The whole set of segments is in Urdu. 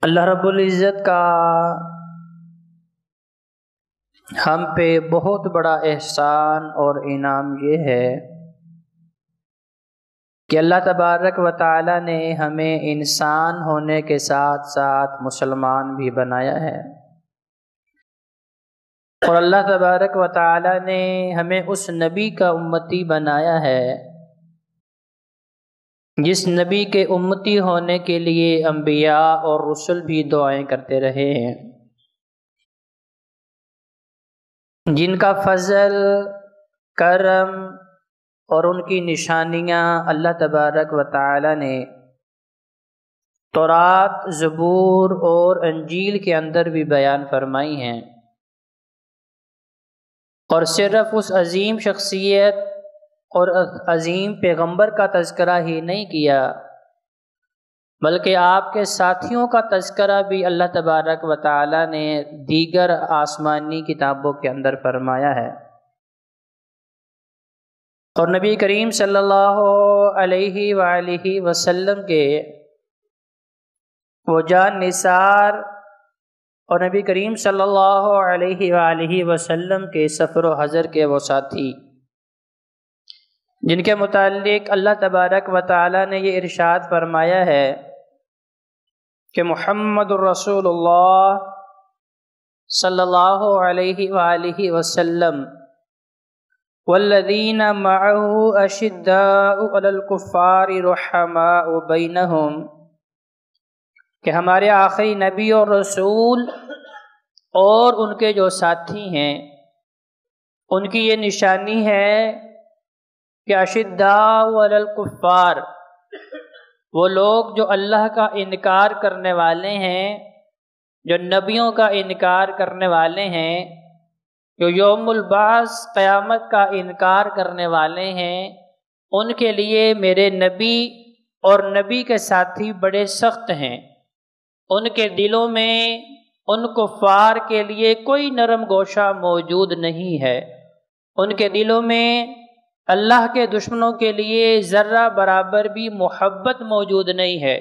اللہ رب العزت کا ہم پہ بہت بڑا احسان اور انعام یہ ہے کہ اللہ تبارک و تعالی نے ہمیں انسان ہونے کے ساتھ ساتھ مسلمان بھی بنایا ہے، اور اللہ تبارک و تعالی نے ہمیں اس نبی کا امتی بنایا ہے جس نبی کے امتی ہونے کے لیے انبیاء اور رسل بھی دعائیں کرتے رہے ہیں، جن کا فضل، کرم اور ان کی نشانیاں اللہ تبارک و تعالی نے تورات، زبور اور انجیل کے اندر بھی بیان فرمائی ہیں، اور صرف اس عظیم شخصیت اور عظیم پیغمبر کا تذکرہ ہی نہیں کیا بلکہ آپ کے ساتھیوں کا تذکرہ بھی اللہ تبارک و تعالی نے دیگر آسمانی کتابوں کے اندر فرمایا ہے۔ اور نبی کریم صلی اللہ علیہ وآلہ وسلم کے وہ جان نثار اور نبی کریم صلی اللہ علیہ وآلہ وسلم کے سفر و حضر کے وہ ساتھی جن کے متعلق اللہ تبارک و تعالی نے یہ ارشاد فرمایا ہے کہ محمد الرسول اللہ صلی اللہ علیہ وآلہ وسلم والذین معه اشداء علی الکفار رحماء بینہم، کہ ہمارے آخری نبی اور رسول اور ان کے جو ساتھی ہیں ان کی یہ نشانی ہے کہ اشداء علی الکفار، وہ لوگ جو اللہ کا انکار کرنے والے ہیں، جو نبیوں کا انکار کرنے والے ہیں، جو یوم البعث قیامت کا انکار کرنے والے ہیں، ان کے لیے میرے نبی اور نبی کے ساتھی بڑے سخت ہیں۔ ان کے دلوں میں ان کفار کے لیے کوئی نرم گوشہ موجود نہیں ہے، ان کے دلوں میں اللہ کے دشمنوں کے لیے ذرہ برابر بھی محبت موجود نہیں ہے۔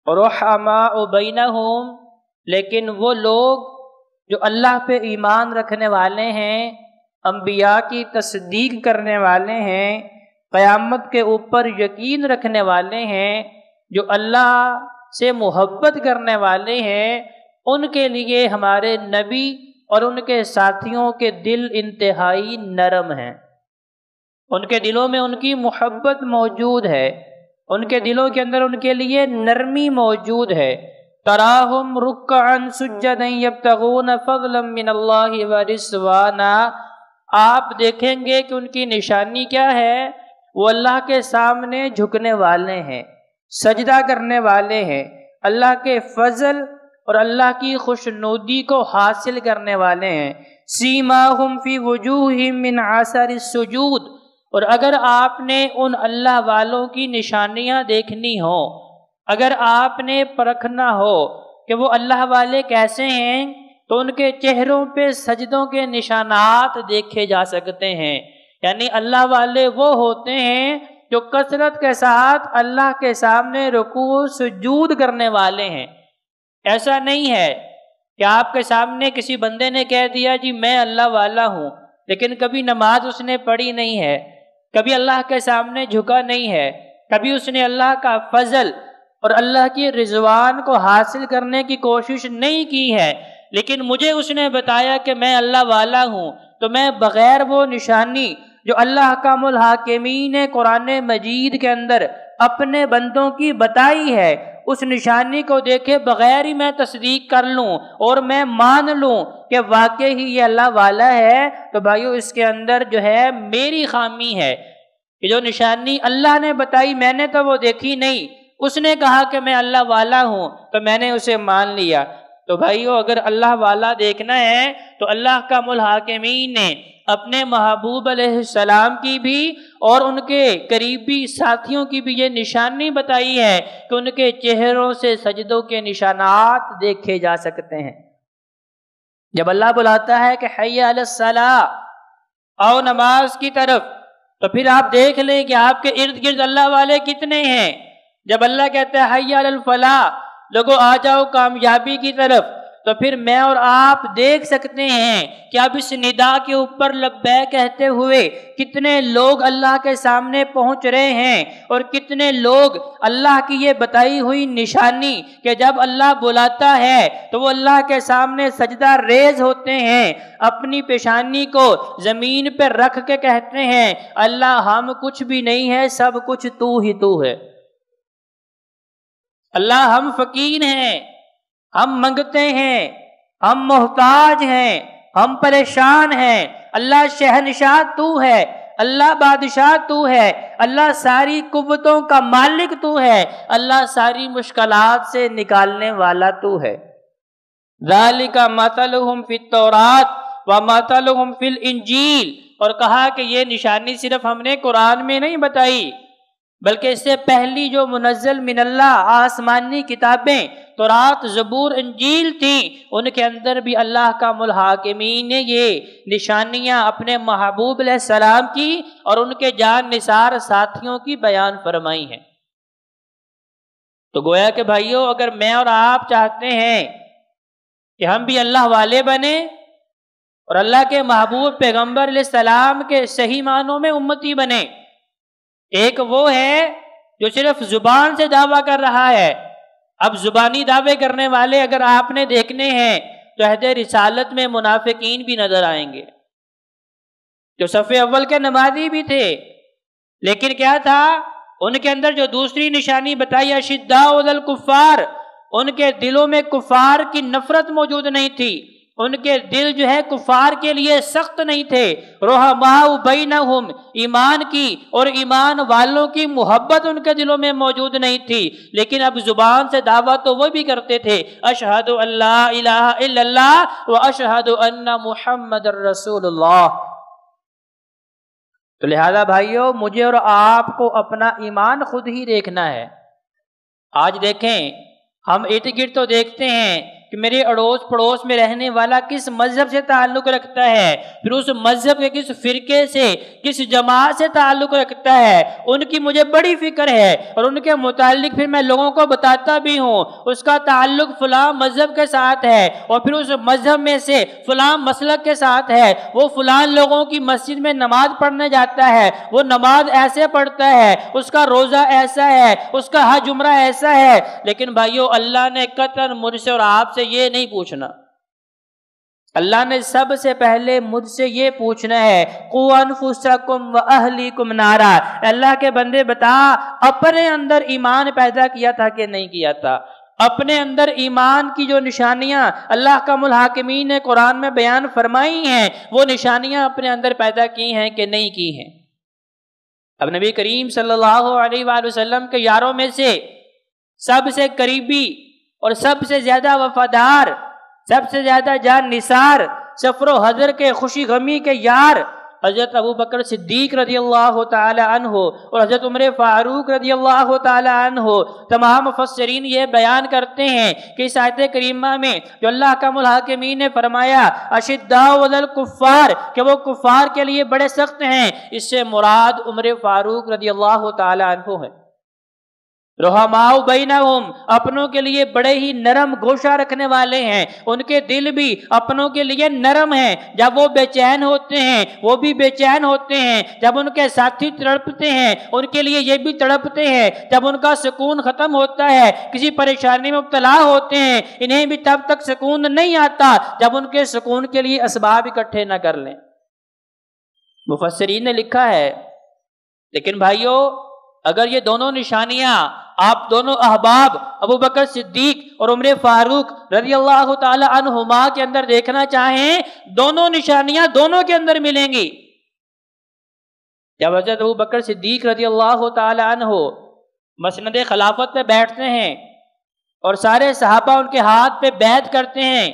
رحماء بینہم، لیکن وہ لوگ جو اللہ پہ ایمان رکھنے والے ہیں، انبیاء کی تصدیق کرنے والے ہیں، قیامت کے اوپر یقین رکھنے والے ہیں، جو اللہ سے محبت کرنے والے ہیں، ان کے لیے ہمارے نبی اور ان کے ساتھیوں کے دل انتہائی نرم ہیں، ان کے دلوں میں ان کی محبت موجود ہے، ان کے دلوں کے اندر ان کے لیے نرمی موجود ہے۔ تراہم رکعا سجدا یبتغون فضلا من اللہ ورضوانا، آپ دیکھیں گے کہ ان کی نشانی کیا ہے، وہ اللہ کے سامنے جھکنے والے ہیں، سجدہ کرنے والے ہیں، اللہ کے فضل اور اللہ کی خوشنودی کو حاصل کرنے والے ہیں۔ سیماہم فی وجوہہم من اثر السجود، اور اگر آپ نے ان اللہ والوں کی نشانیاں دیکھنی ہو، اگر آپ نے پرکھنا ہو کہ وہ اللہ والے کیسے ہیں، تو ان کے چہروں پہ سجدوں کے نشانات دیکھے جا سکتے ہیں۔ یعنی اللہ والے وہ ہوتے ہیں جو کثرت کے ساتھ اللہ کے سامنے رکوع سجود کرنے والے ہیں۔ ایسا نہیں ہے کہ آپ کے سامنے کسی بندے نے کہہ دیا جی میں اللہ والا ہوں، لیکن کبھی نماز اس نے پڑھی نہیں ہے، کبھی اللہ کے سامنے جھکا نہیں ہے، کبھی اس نے اللہ کا فضل اور اللہ کی رضوان کو حاصل کرنے کی کوشش نہیں کی ہے، لیکن مجھے اس نے بتایا کہ میں اللہ والا ہوں، تو میں بغیر وہ نشانی جو اللہ احکم الحاکمین نے قرآن مجید کے اندر اپنے بندوں کی بتائی ہے، اس نشانی کو دیکھے بغیر ہی میں تصدیق کر لوں اور میں مان لوں کہ واقعی ہی یہ اللہ والا ہے، تو بھائیو اس کے اندر جو ہے میری خامی ہے کہ جو نشانی اللہ نے بتائی میں نے تو وہ دیکھی نہیں، اس نے کہا کہ میں اللہ والا ہوں تو میں نے اسے مان لیا۔ تو بھائیو اگر اللہ والا دیکھنا ہے تو اللہ کا الحاکمین نے اپنے محبوب علیہ السلام کی بھی اور ان کے قریبی ساتھیوں کی بھی یہ نشانی بتائی ہے کہ ان کے چہروں سے سجدوں کے نشانات دیکھے جا سکتے ہیں۔ جب اللہ بلاتا ہے کہ حی علی الصلاۃ، آؤ نماز کی طرف، تو پھر آپ دیکھ لیں کہ آپ کے ارد گرد اللہ والے کتنے ہیں۔ جب اللہ کہتا ہے حی علی الفلاح، لوگوں آ جاؤ کامیابی کی طرف، تو پھر میں اور آپ دیکھ سکتے ہیں کہ اب اس ندا کے اوپر لبیک کہتے ہوئے کتنے لوگ اللہ کے سامنے پہنچ رہے ہیں، اور کتنے لوگ اللہ کی یہ بتائی ہوئی نشانی کہ جب اللہ بلاتا ہے تو وہ اللہ کے سامنے سجدہ ریز ہوتے ہیں، اپنی پیشانی کو زمین پہ رکھ کے کہتے ہیں اللہ ہم کچھ بھی نہیں ہے، سب کچھ تو ہی تو ہے۔ اللہ ہم فقیر ہیں، ہم منگتے ہیں، ہم محتاج ہیں، ہم پریشان ہیں، اللہ شہنشاہ تو ہے، اللہ بادشاہ تو ہے، اللہ ساری قوتوں کا مالک تو ہے، اللہ ساری مشکلات سے نکالنے والا تو ہے۔ ذالک مثلہم فی التوراۃ ومثلہم فی الانجیل، اور کہا کہ یہ نشانی صرف ہم نے قرآن میں نہیں بتائی، بلکہ اس سے پہلی جو منزل من اللہ آسمانی کتابیں تورات، زبور، انجیل تھیں، ان کے اندر بھی اللہ کا الحاکمین نے یہ نشانیاں اپنے محبوب علیہ السلام کی اور ان کے جان نثار ساتھیوں کی بیان فرمائی ہیں۔ تو گویا کہ بھائیو، اگر میں اور آپ چاہتے ہیں کہ ہم بھی اللہ والے بنیں اور اللہ کے محبوب پیغمبر علیہ السلام کے صحیح معنوں میں امتی بنیں، ایک وہ ہے جو صرف زبان سے دعویٰ کر رہا ہے۔ اب زبانی دعوے کرنے والے اگر آپ نے دیکھنے ہیں تو عہد رسالت میں منافقین بھی نظر آئیں گے، جو صف اول کے نمازی بھی تھے، لیکن کیا تھا ان کے اندر جو دوسری نشانی بتائی اشداء علی الکفار، ان کے دلوں میں کفار کی نفرت موجود نہیں تھی، ان کے دل جو ہے کفار کے لیے سخت نہیں تھے، رحماء بینہم، ایمان کی اور ایمان والوں کی محبت ان کے دلوں میں موجود نہیں تھی، لیکن اب زبان سے دعویٰ تو وہ بھی کرتے تھے، اشہد ان لا الہ الا اللہ و اشہد ان محمد رسول اللہ۔ تو لہذا بھائیو، مجھے اور آپ کو اپنا ایمان خود ہی دیکھنا ہے۔ آج دیکھیں، ہم ارد گرد تو دیکھتے ہیں کہ میرے اڑوس پڑوس میں رہنے والا کس مذہب سے تعلق رکھتا ہے، پھر اس مذہب کے کس فرقے سے، کس جماعت سے تعلق رکھتا ہے، ان کی مجھے بڑی فکر ہے، اور ان کے متعلق پھر میں لوگوں کو بتاتا بھی ہوں اس کا تعلق فلاں مذہب کے ساتھ ہے، اور پھر اس مذہب میں سے فلاں مسلک کے ساتھ ہے، وہ فلاں لوگوں کی مسجد میں نماز پڑھنے جاتا ہے، وہ نماز ایسے پڑھتا ہے، اس کا روزہ ایسا ہے، اس کا حج عمرہ ایسا ہے۔ لیکن بھائیو، اللہ نے قطعاً مجھ سے اور آپ سے یہ نہیں پوچھنا، اللہ نے سب سے پہلے مجھ سے یہ پوچھنا ہے، قُوْ أَنفُسَكُمْ وَأَهْلِكُمْ نَارًا، اللہ کے بندے بتا اپنے اندر ایمان پیدا کیا تھا کہ نہیں کیا تھا؟ اپنے اندر ایمان کی جو نشانیاں اللہ کا الحاکمین نے قرآن میں بیان فرمائی ہیں، وہ نشانیاں اپنے اندر پیدا کی ہیں کہ نہیں کی ہیں؟ اب نبی کریم صلی اللہ علیہ وآلہ وسلم کے یاروں میں سے سب سے قریبی اور سب سے زیادہ وفادار، سب سے زیادہ جان نثار، سفر و حضر کے خوشی غمی کے یار حضرت ابو بکر صدیق رضی اللہ تعالی عنہ اور حضرت عمر فاروق رضی اللہ تعالی عنہ۔ تمام مفسرین یہ بیان کرتے ہیں کہ اس آیت کریمہ میں جو اللہ کا الحاکمین نے فرمایا اشداء علی الکفار، کہ وہ کفار کے لیے بڑے سخت ہیں، اس سے مراد عمر فاروق رضی اللہ تعالی عنہ ہے۔ رحماء بینہم، اپنوں کے لیے بڑے ہی نرم گوشہ رکھنے والے ہیں، ان کے دل بھی اپنوں کے لیے نرم ہیں، جب وہ بے چین ہوتے ہیں وہ بھی بے چین ہوتے ہیں، جب ان کے ساتھی تڑپتے ہیں ان کے لیے یہ بھی تڑپتے ہیں، جب ان کا سکون ختم ہوتا ہے، کسی پریشانی میں مبتلا ہوتے ہیں، انہیں بھی تب تک سکون نہیں آتا جب ان کے سکون کے لیے اسباب اکٹھے نہ کر لیں۔ مفسرین نے لکھا ہے، لیکن بھائیو، اگر یہ دونوں نشانیاں آپ دونوں احباب ابو بکر صدیق اور عمر فاروق رضی اللہ تعالی عنہما کے اندر دیکھنا چاہیں، دونوں نشانیاں دونوں کے اندر ملیں گی۔ جب حضرت ابو بکر صدیق رضی اللہ تعالی عنہ مسند خلافت پہ بیٹھتے ہیں اور سارے صحابہ ان کے ہاتھ پہ بیعت کرتے ہیں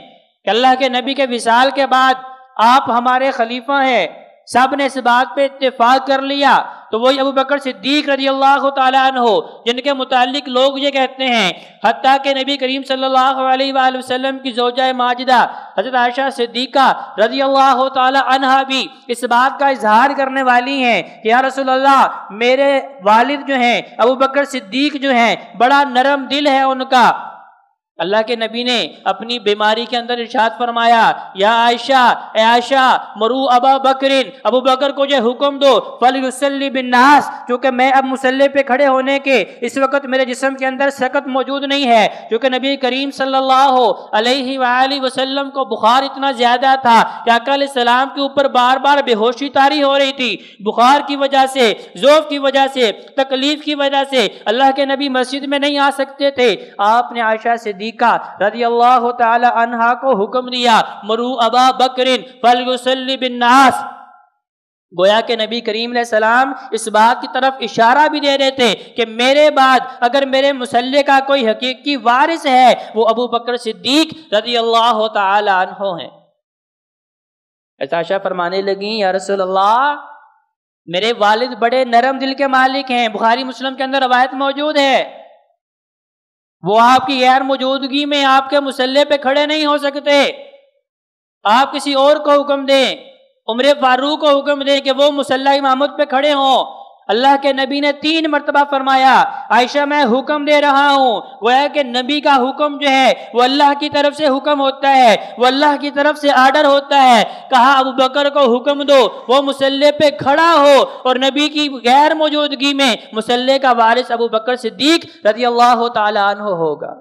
کہ اللہ کے نبی کے وصال کے بعد آپ ہمارے خلیفہ ہیں، سب نے اس بات پہ اتفاق کر لیا، تو وہی ابو بکر صدیق رضی اللہ تعالیٰ عنہ جن کے متعلق لوگ یہ کہتے ہیں، حتیٰ کہ نبی کریم صلی اللہ علیہ وآلہ وسلم کی زوجہ ماجدہ حضرت عائشہ صدیقہ رضی اللہ تعالیٰ عنہا بھی اس بات کا اظہار کرنے والی ہیں کہ یا رسول اللہ، میرے والد جو ہیں ابو بکر صدیق جو ہیں، بڑا نرم دل ہے ان کا، اللہ کے نبی نے اپنی بیماری کے اندر ارشاد فرمایا یا عائشہ، اے عائشہ مرو ابا بکرین، ابو بکر کو جو حکم دو فلیصلی بالناس، چونکہ میں اب مصلی پہ کھڑے ہونے کے اس وقت میرے جسم کے اندر سکت موجود نہیں ہے، چونکہ نبی کریم صلی اللہ علیہ وآلہ وسلم کو بخار اتنا زیادہ تھا کہ آقا علیہ السلام کے اوپر بار بار بے ہوشی طاری ہو رہی تھی، بخار کی وجہ سے، ذوف کی وجہ سے، تکلیف کی وجہ سے اللہ کے نبی مسجد میں نہیں آ سکتے تھے۔ آپ نے عائشہ صدیقہ رضی اللہ تعالی عنہا کو حکم دیا مرو ابا بکرین فلیصلی بالناس۔ گویا کہ نبی کریم علیہ السلام اس بات کی طرف اشارہ بھی دے رہے تھے کہ میرے بعد اگر میرے مصلی کا کوئی حقیقی وارث ہے وہ ابو بکر صدیق رضی اللہ تعالی عنہ ہیں۔ عائشہ فرمانے لگیں یا رسول اللہ میرے والد بڑے نرم دل کے مالک ہیں، بخاری مسلم کے اندر روایت موجود ہے، وہ آپ کی غیر موجودگی میں آپ کے مصلی پہ کھڑے نہیں ہو سکتے، آپ کسی اور کو حکم دیں، عمر فاروق کو حکم دیں کہ وہ مصلی امامت پہ کھڑے ہوں۔ اللہ کے نبی نے 3 مرتبہ فرمایا عائشہ میں حکم دے رہا ہوں، گویا کہ نبی کا حکم جو ہے وہ اللہ کی طرف سے حکم ہوتا ہے، وہ اللہ کی طرف سے آرڈر ہوتا ہے۔ کہا ابو بکر کو حکم دو وہ مصلی پہ کھڑا ہو، اور نبی کی غیر موجودگی میں مصلی کا وارث ابو بکر صدیق رضی اللہ تعالی عنہ ہوگا۔